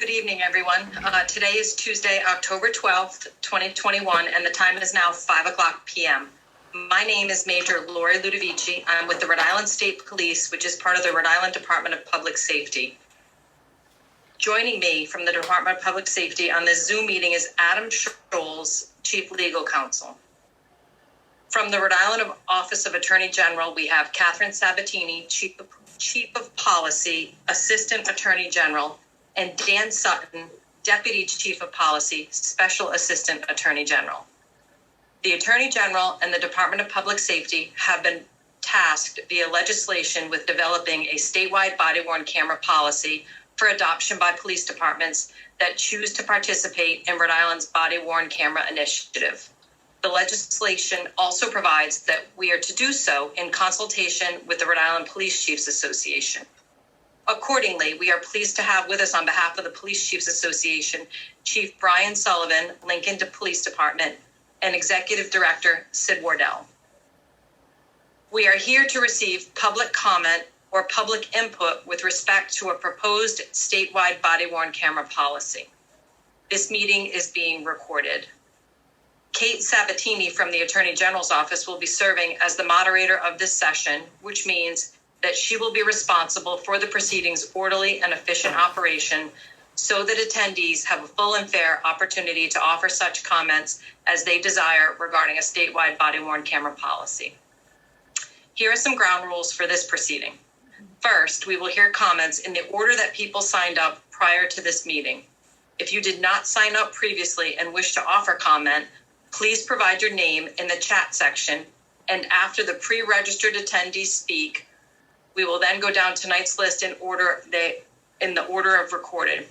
Good evening, everyone. Today is Tuesday, October 12th, 2021, and the time is now 5:00 p.m. My name is Major Laurie Ludovici. I'm with the Rhode Island State Police, which is part of the Rhode Island Department of Public Safety. Joining me from the Department of Public Safety on this Zoom meeting is Adam Scholes, Chief Legal Counsel. From the Rhode Island Office of Attorney General, we have Kate Sabatini, Chief of Policy, Assistant Attorney General, and Dan Sutton, Deputy Chief of Policy, Special Assistant Attorney General. The Attorney General and the Department of Public Safety have been tasked via legislation with developing a statewide body-worn camera policy for adoption by police departments that choose to participate in Rhode Island's body-worn camera initiative. The legislation also provides that we are to do so in consultation with the Rhode Island Police Chiefs Association. Accordingly, we are pleased to have with us on behalf of the Police Chiefs Association, Chief Brian Sullivan, Lincoln Police Department, and Executive Director Sid Wardell. We are here to receive public comment or public input with respect to a proposed statewide body-worn camera policy. This meeting is being recorded. Kate Sabatini from the Attorney General's office will be serving as the moderator of this session, which means that she will be responsible for the proceedings' orderly and efficient operation so that attendees have a full and fair opportunity to offer such comments as they desire regarding a statewide body-worn camera policy. Here are some ground rules for this proceeding. First, we will hear comments in the order that people signed up prior to this meeting. If you did not sign up previously and wish to offer comment, please provide your name in the chat section, and after the pre-registered attendees speak, we will then go down tonight's list in the order of recorded.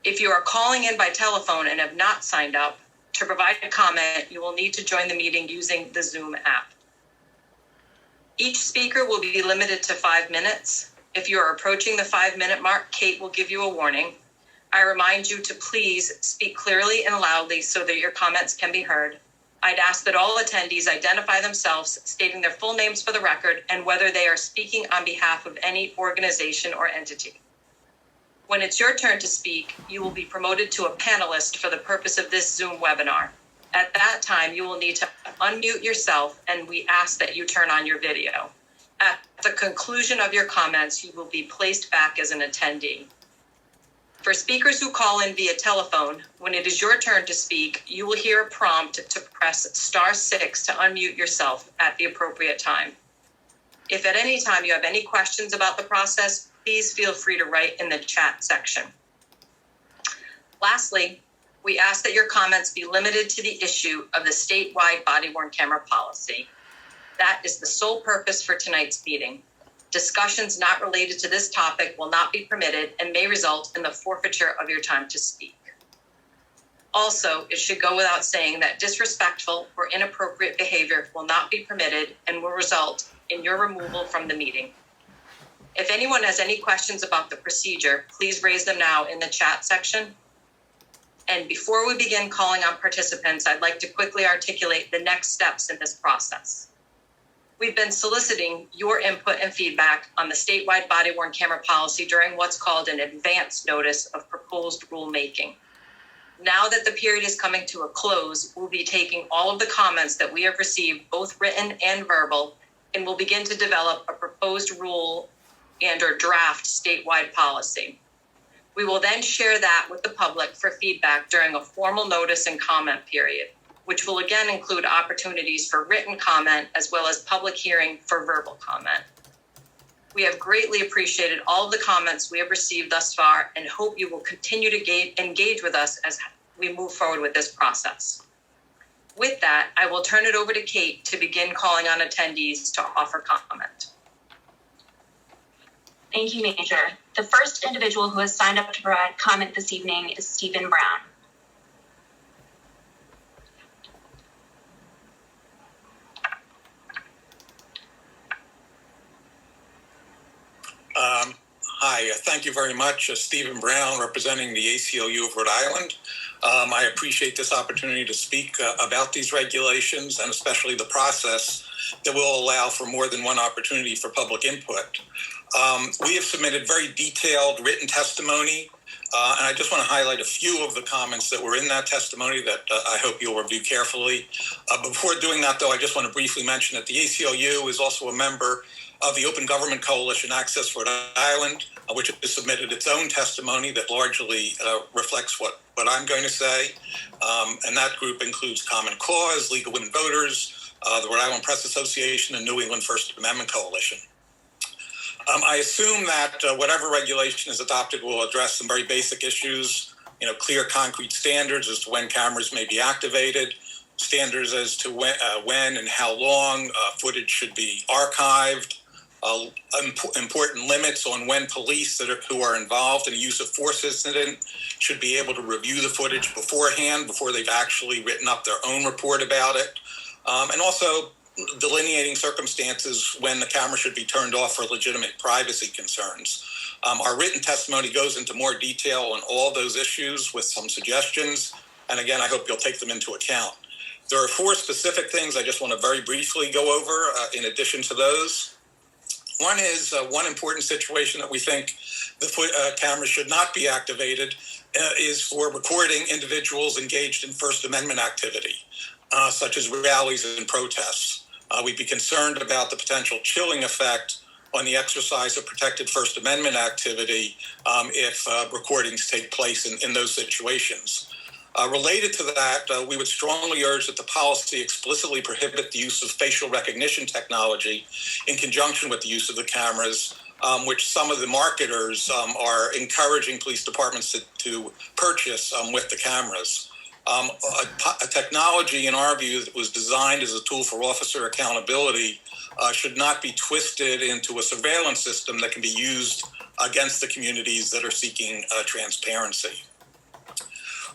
If you are calling in by telephone and have not signed up, to provide a comment, you will need to join the meeting using the Zoom app. Each speaker will be limited to 5 minutes. If you are approaching the 5-minute mark, Kate will give you a warning. I remind you to please speak clearly and loudly so that your comments can be heard. I'd ask that all attendees identify themselves, stating their full names for the record and whether they are speaking on behalf of any organization or entity. When it's your turn to speak, you will be promoted to a panelist for the purpose of this Zoom webinar. At that time, you will need to unmute yourself, and we ask that you turn on your video. At the conclusion of your comments, you will be placed back as an attendee. For speakers who call in via telephone, when it is your turn to speak, you will hear a prompt to press *6 to unmute yourself at the appropriate time. If at any time you have any questions about the process, please feel free to write in the chat section. Lastly, we ask that your comments be limited to the issue of the statewide body-worn camera policy. That is the sole purpose for tonight's meeting. Discussions not related to this topic will not be permitted and may result in the forfeiture of your time to speak. Also, it should go without saying that disrespectful or inappropriate behavior will not be permitted and will result in your removal from the meeting. If anyone has any questions about the procedure, please raise them now in the chat section. And before we begin calling on participants, I'd like to quickly articulate the next steps in this process. We've been soliciting your input and feedback on the statewide body-worn camera policy during what's called an advance notice of proposed rulemaking. Now that the period is coming to a close, we'll be taking all of the comments that we have received, both written and verbal, and we'll begin to develop a proposed rule and/or draft statewide policy. We will then share that with the public for feedback during a formal notice and comment period, which will again include opportunities for written comment as well as public hearing for verbal comment. We have greatly appreciated all of the comments we have received thus far and hope you will continue to engage with us as we move forward with this process. With that, I will turn it over to Kate to begin calling on attendees to offer comment. Thank you, Major. The first individual who has signed up to provide comment this evening is Stephen Brown. Hi, thank you very much. Stephen Brown, representing the ACLU of Rhode Island. I appreciate this opportunity to speak about these regulations and especially the process that will allow for more than one opportunity for public input. We have submitted very detailed written testimony And I just want to highlight a few of the comments that were in that testimony that I hope you'll review carefully. Before doing that, though, I just want to briefly mention that the ACLU is also a member of the Open Government Coalition Access Rhode Island, which has submitted its own testimony that largely reflects what I'm going to say. And that group includes Common Cause, Legal Women Voters, the Rhode Island Press Association, and New England First Amendment Coalition. I assume that whatever regulation is adopted will address some very basic issues, clear concrete standards as to when cameras may be activated, standards as to when and how long footage should be archived, important limits on when police who are involved in a use of force incident should be able to review the footage beforehand before they've actually written up their own report about it, and also delineating circumstances when the camera should be turned off for legitimate privacy concerns. Our written testimony goes into more detail on all those issues with some suggestions, and again, I hope you'll take them into account. There are 4 specific things I just want to very briefly go over in addition to those. One is one important situation that we think the camera should not be activated is for recording individuals engaged in First Amendment activity, such as rallies and protests. We'd be concerned about the potential chilling effect on the exercise of protected First Amendment activity if recordings take place in those situations. Related to that, we would strongly urge that the policy explicitly prohibit the use of facial recognition technology in conjunction with the use of the cameras, which some of the marketers are encouraging police departments to purchase with the cameras. A technology, in our view, that was designed as a tool for officer accountability should not be twisted into a surveillance system that can be used against the communities that are seeking transparency.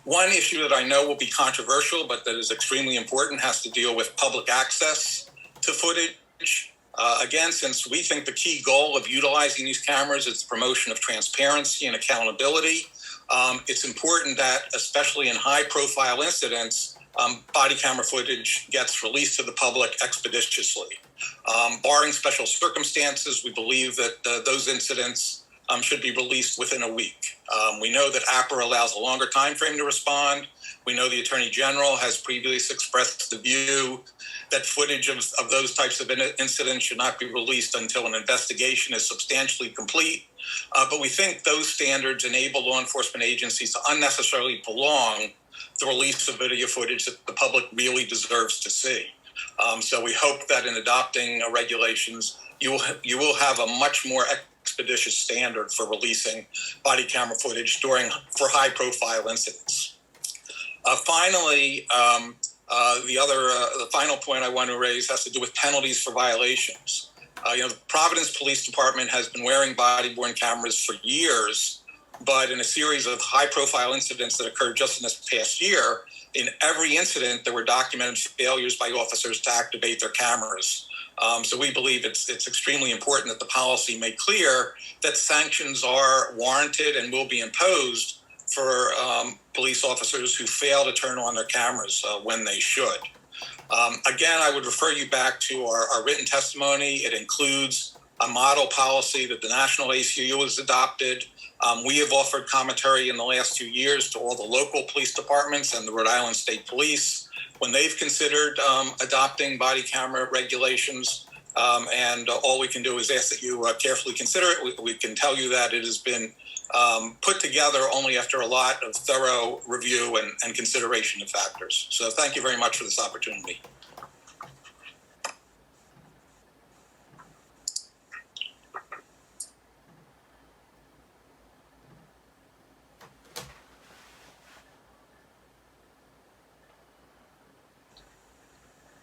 One issue that I know will be controversial, but that is extremely important, has to deal with public access to footage. Again, since we think the key goal of utilizing these cameras is the promotion of transparency and accountability, it's important that, especially in high-profile incidents, body camera footage gets released to the public expeditiously. Barring special circumstances, we believe that those incidents should be released within a week. We know that APRA allows a longer time frame to respond. We know the Attorney General has previously expressed the view that footage of those types of incidents should not be released until an investigation is substantially complete. But we think those standards enable law enforcement agencies to unnecessarily prolong the release of video footage that the public really deserves to see. So we hope that in adopting regulations, you will have a much more expeditious standard for releasing body camera footage for high-profile incidents. Finally, the final point I want to raise has to do with penalties for violations. The Providence Police Department has been wearing body-worn cameras for years, but in a series of high-profile incidents that occurred just in this past year, in every incident there were documented failures by officers to activate their cameras. So we believe it's extremely important that the policy make clear that sanctions are warranted and will be imposed for police officers who fail to turn on their cameras when they should. Again, I would refer you back to our written testimony. It includes a model policy that the National ACLU has adopted. We have offered commentary in the last 2 years to all the local police departments and the Rhode Island State Police when they've considered adopting body camera regulations. And all we can do is ask that you carefully consider it. We can tell you that it has been put together only after a lot of thorough review and consideration of factors. So thank you very much for this opportunity.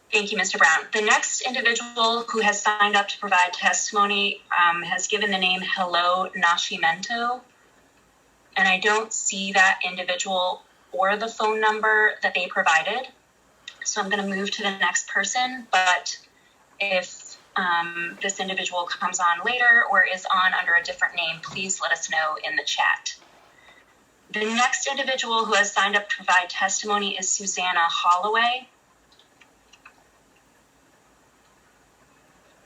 Thank you, Mr. Brown. The next individual who has signed up to provide testimony has given the name Hello Nascimento, and I don't see that individual or the phone number that they provided. So I'm going to move to the next person, but if this individual comes on later or is on under a different name, please let us know in the chat. The next individual who has signed up to provide testimony is Susanna Holloway.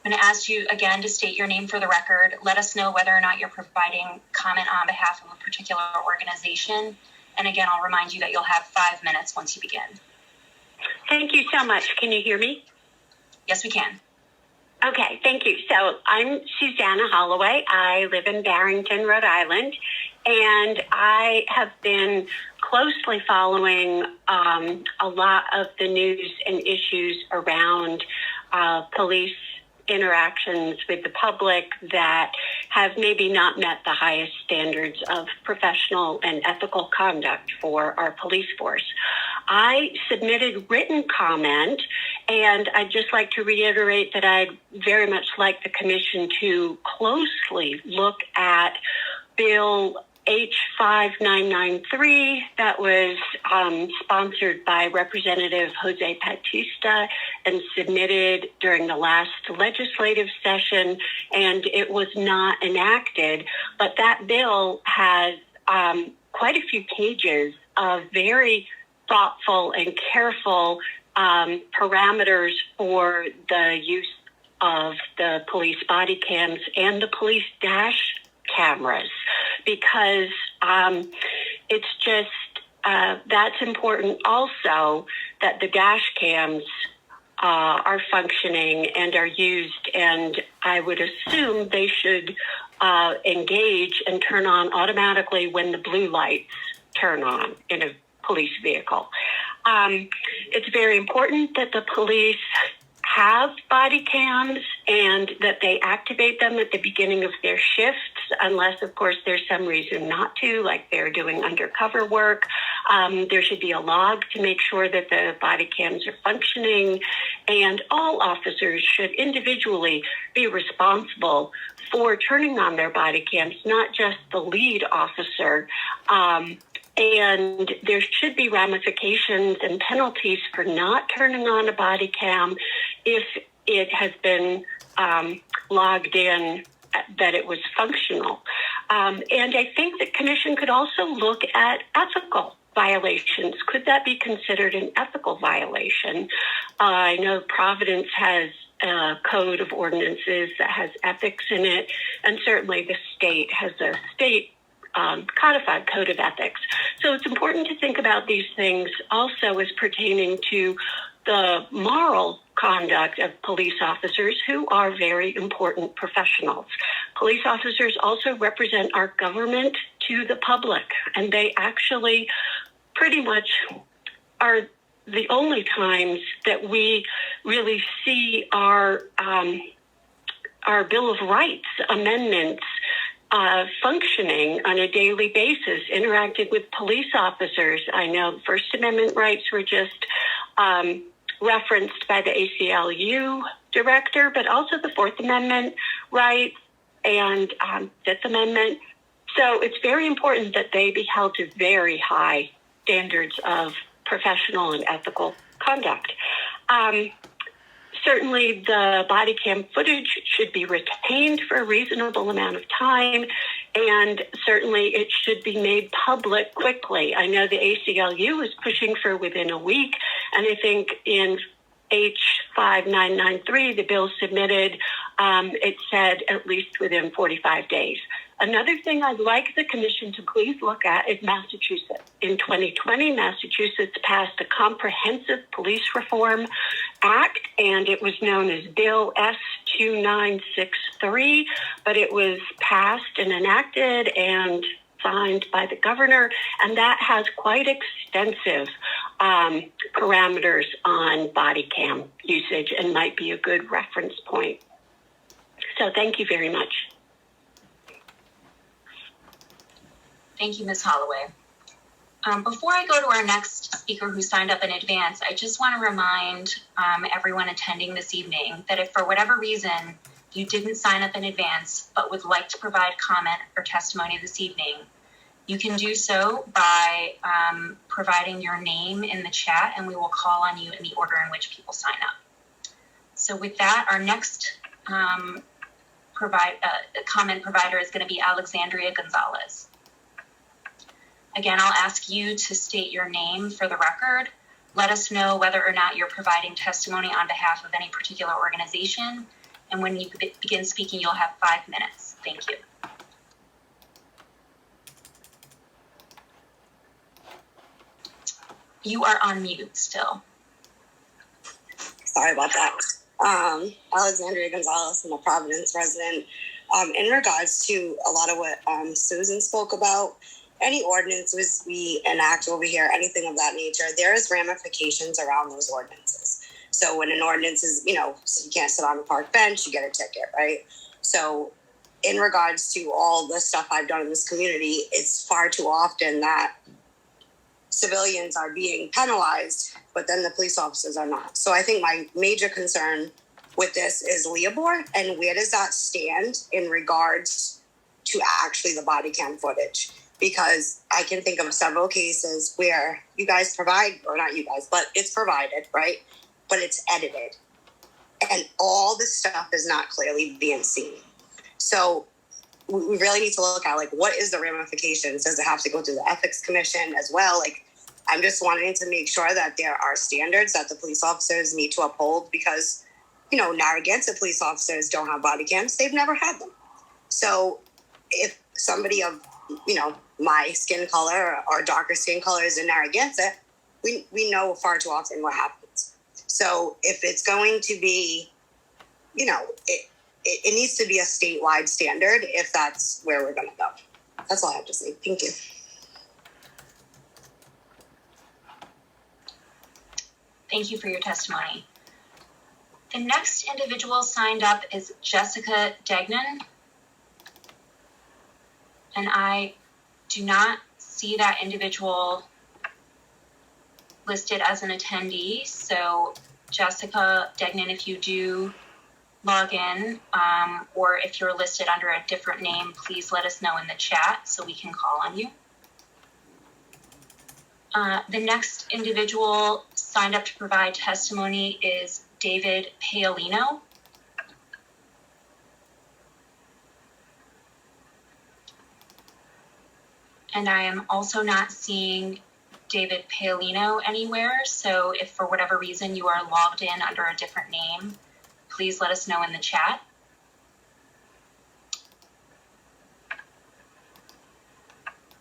I'm going to ask you again to state your name for the record. Let us know whether or not you're providing comment on behalf of a particular organization. And again, I'll remind you that you'll have 5 minutes once you begin. Thank you so much. Can you hear me? Yes, we can. Okay, thank you. So I'm Susanna Holloway. I live in Barrington, Rhode Island, and I have been closely following a lot of the news and issues around police interactions with the public that have maybe not met the highest standards of professional and ethical conduct for our police force. I submitted written comment, and I'd just like to reiterate that I'd very much like the commission to closely look at Bill H5993 that was sponsored by Representative Jose Batista and submitted during the last legislative session, and it was not enacted. But that bill has quite a few pages of very thoughtful and careful parameters for the use of the police body cams and the police dash cameras, because it's just that's important also that the dash cams are functioning and are used, and I would assume they should engage and turn on automatically when the blue lights turn on in a police vehicle. It's very important that the police have body cams and that they activate them at the beginning of their shifts, unless, of course, there's some reason not to, like they're doing undercover work. There should be a log to make sure that the body cams are functioning, and all officers should individually be responsible for turning on their body cams, not just the lead officer. And there should be ramifications and penalties for not turning on a body cam if it has been logged in that it was functional. And I think the commission could also look at ethical violations. Could that be considered an ethical violation? I know Providence has a code of ordinances that has ethics in it, and certainly the state has a state codified code of ethics. So it's important to think about these things also as pertaining to the moral conduct of police officers, who are very important professionals. Police officers also represent our government to the public, and they actually pretty much are the only times that we really see our Bill of Rights amendments functioning on a daily basis, interacting with police officers. I know First Amendment rights were just referenced by the ACLU director, but also the Fourth Amendment rights and Fifth Amendment. So it's very important that they be held to very high standards of professional and ethical conduct. Certainly, the body cam footage should be retained for a reasonable amount of time, and certainly it should be made public quickly. I know the ACLU is pushing for within a week, and I think in H5993, the bill submitted, it said at least within 45 days. Another thing I'd like the commission to please look at is Massachusetts. In 2020, Massachusetts passed a comprehensive police reform act, and it was known as Bill S2963, but it was passed and enacted and signed by the governor, and that has quite extensive parameters on body cam usage and might be a good reference point. So thank you very much. Thank you, Ms. Holloway. Before I go to our next speaker who signed up in advance, I just want to remind everyone attending this evening that if for whatever reason you didn't sign up in advance but would like to provide comment or testimony this evening, you can do so by providing your name in the chat, and we will call on you in the order in which people sign up. So with that, our next comment provider is going to be Alexandria Gonzalez. Again, I'll ask you to state your name for the record. Let us know whether or not you're providing testimony on behalf of any particular organization, And when you begin speaking, you'll have 5 minutes. Thank you. You are on mute still. Sorry about that. Alexandria Gonzalez, I'm a Providence resident. In regards to a lot of what Susan spoke about, any ordinances we enact over here, anything of that nature, there is ramifications around those ordinances. So when an ordinance is, you can't sit on a park bench, you get a ticket, right? So in regards to all the stuff I've done in this community, it's far too often that civilians are being penalized, but then the police officers are not. So I think my major concern with this is Leobor, and where does that stand in regards to actually the body cam footage? Because I can think of several cases where you guys provide, or not you guys, but it's provided, right? But it's edited. And all this stuff is not clearly being seen. So we really need to look at, what is the ramifications? Does it have to go through the ethics commission as well? I'm just wanting to make sure that there are standards that the police officers need to uphold, because, Narragansett police officers don't have body cams. They've never had them. So if somebody of, my skin color or darker skin color is in Narragansett, we know far too often what happens. So if it's going to be, it needs to be a statewide standard if that's where we're going to go. That's all I have to say. Thank you. Thank you for your testimony. The next individual signed up is Jessica Degnan. And I do not see that individual listed as an attendee. So Jessica Degnan, if you do log in, or if you're listed under a different name, please let us know in the chat so we can call on you. The next individual signed up to provide testimony is David Paolino. And I am also not seeing David Paolino anywhere. So if for whatever reason you are logged in under a different name, please let us know in the chat.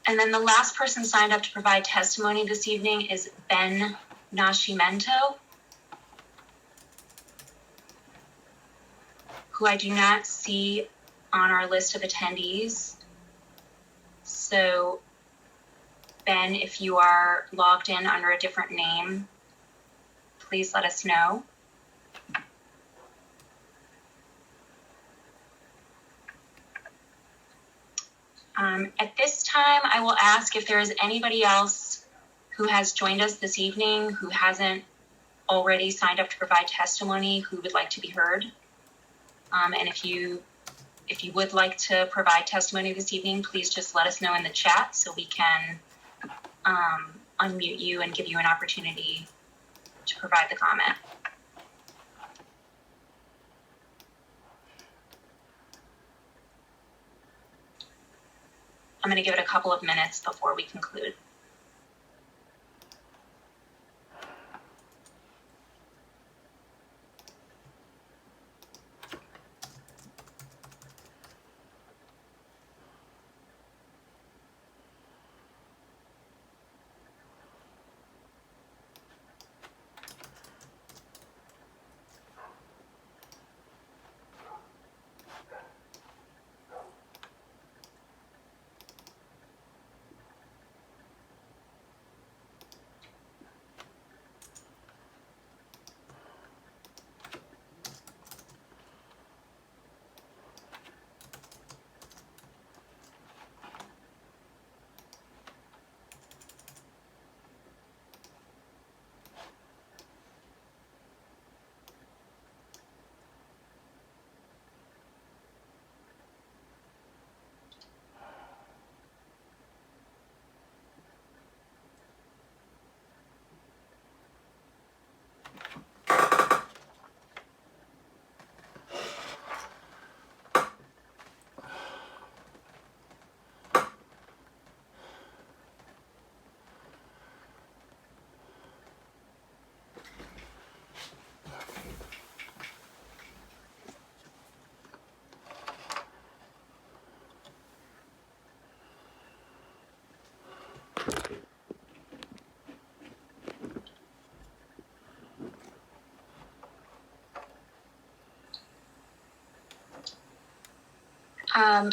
And then the last person signed up to provide testimony this evening is Ben Nascimento, who I do not see on our list of attendees. So, Ben, if you are logged in under a different name, please let us know. At this time, I will ask if there is anybody else who has joined us this evening who hasn't already signed up to provide testimony who would like to be heard. And if you would like to provide testimony this evening, please just let us know in the chat so we can unmute you and give you an opportunity to provide the comment. I'm going to give it a couple of minutes before we conclude.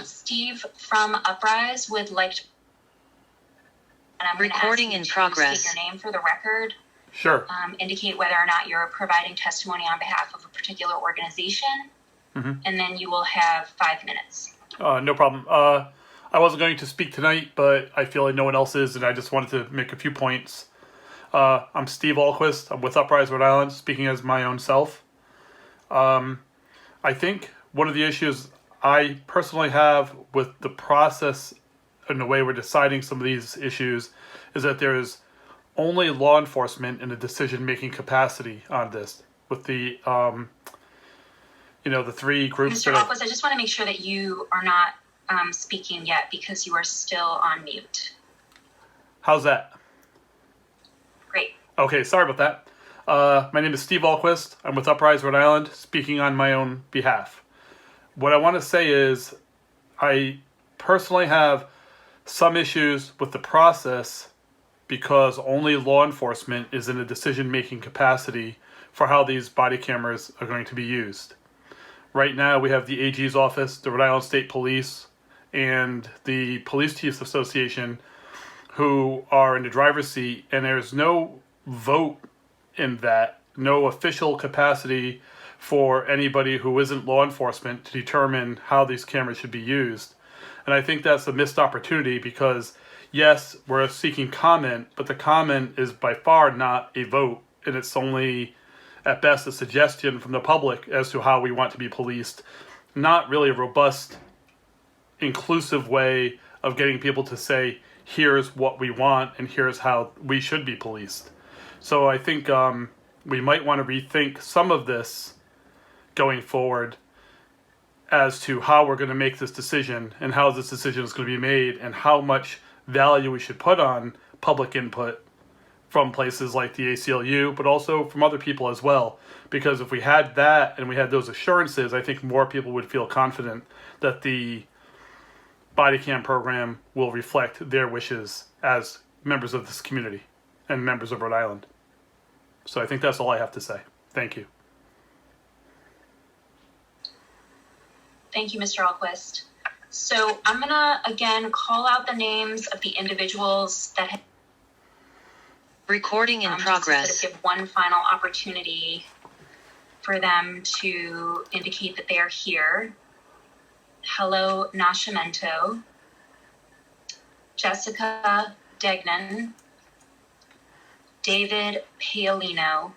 Steve from Uprise would like to. And I'm Recording in progress. State your name for the record. Sure. Indicate whether or not you're providing testimony on behalf of a particular organization, and then you will have 5 minutes. No problem. I wasn't going to speak tonight, but I feel like no one else is, and I just wanted to make a few points. I'm Steve Allquist. I'm with Uprise Rhode Island, speaking as my own self. I think one of the issues I personally have with the process and the way we're deciding some of these issues is that there is only law enforcement in a decision-making capacity on this. With the, the three groups. Mr. Allquist, I just want to make sure that you are not speaking yet because you are still on mute. How's that? Great. Okay, sorry about that. My name is Steve Allquist. I'm with Uprise Rhode Island, speaking on my own behalf. What I want to say is I personally have some issues with the process because only law enforcement is in a decision-making capacity for how these body cameras are going to be used. Right now, we have the AG's office, the Rhode Island State Police, and the Police Chiefs Association who are in the driver's seat, and there's no vote in that, no official capacity for anybody who isn't law enforcement to determine how these cameras should be used. And I think that's a missed opportunity because, yes, we're seeking comment, but the comment is by far not a vote, and it's only, at best, a suggestion from the public as to how we want to be policed. Not really a robust, inclusive way of getting people to say, here's what we want and here's how we should be policed. So I think we might want to rethink some of this going forward as to how we're going to make this decision and how this decision is going to be made and how much value we should put on public input from places like the ACLU, but also from other people as well. Because if we had that and we had those assurances, I think more people would feel confident that the body cam program will reflect their wishes as members of this community and members of Rhode Island. So I think that's all I have to say. Thank you. Thank you, Mr. Allquist. So I'm going to, again, call out the names of the individuals that have... Recording in progress. Just to give one final opportunity for them to indicate that they are here. Hello, Nascimento. Jessica Degnan. David Paolino.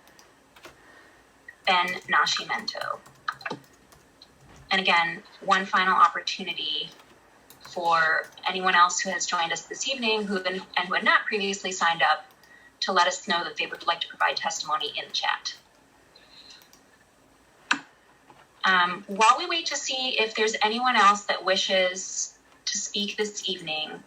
Ben Nascimento. And again, one final opportunity for anyone else who has joined us this evening who had not previously signed up to let us know that they would like to provide testimony in the chat. While we wait to see if there's anyone else that wishes to speak this evening,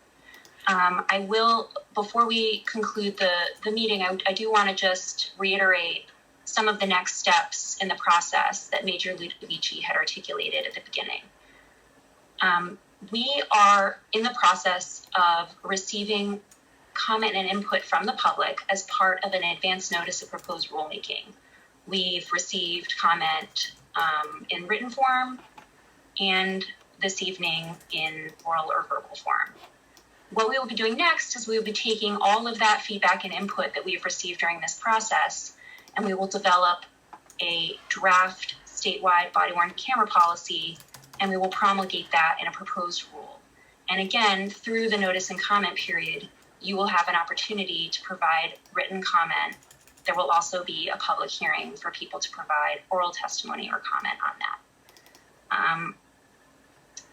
I will, before we conclude the meeting, I do want to just reiterate some of the next steps in the process that Major Ludovici had articulated at the beginning. We are in the process of receiving comment and input from the public as part of an advance notice of proposed rulemaking. We've received comment in written form and this evening in oral or verbal form. What we will be doing next is we will be taking all of that feedback and input that we've received during this process, and we will develop a draft statewide body-worn camera policy, and we will promulgate that in a proposed rule. And again, through the notice and comment period, you will have an opportunity to provide written comment. There will also be a public hearing for people to provide oral testimony or comment on that.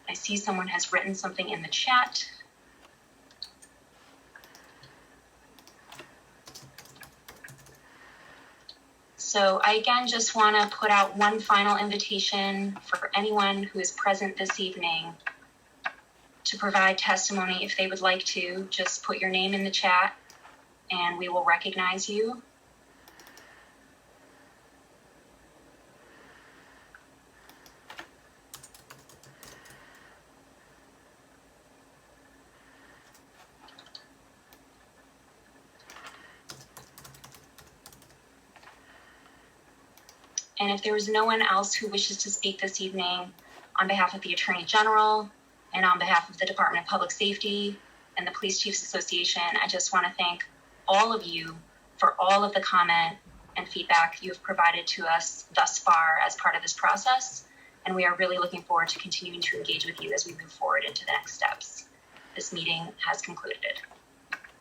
I see someone has written something in the chat. So I again just want to put out one final invitation for anyone who is present this evening to provide testimony. If they would like to, just put your name in the chat and we will recognize you. And if there is no one else who wishes to speak this evening on behalf of the Attorney General, And on behalf of the Department of Public Safety and the Police Chiefs Association, I just want to thank all of you for all of the comment and feedback you have provided to us thus far as part of this process. And we are really looking forward to continuing to engage with you as we move forward into the next steps. This meeting has concluded.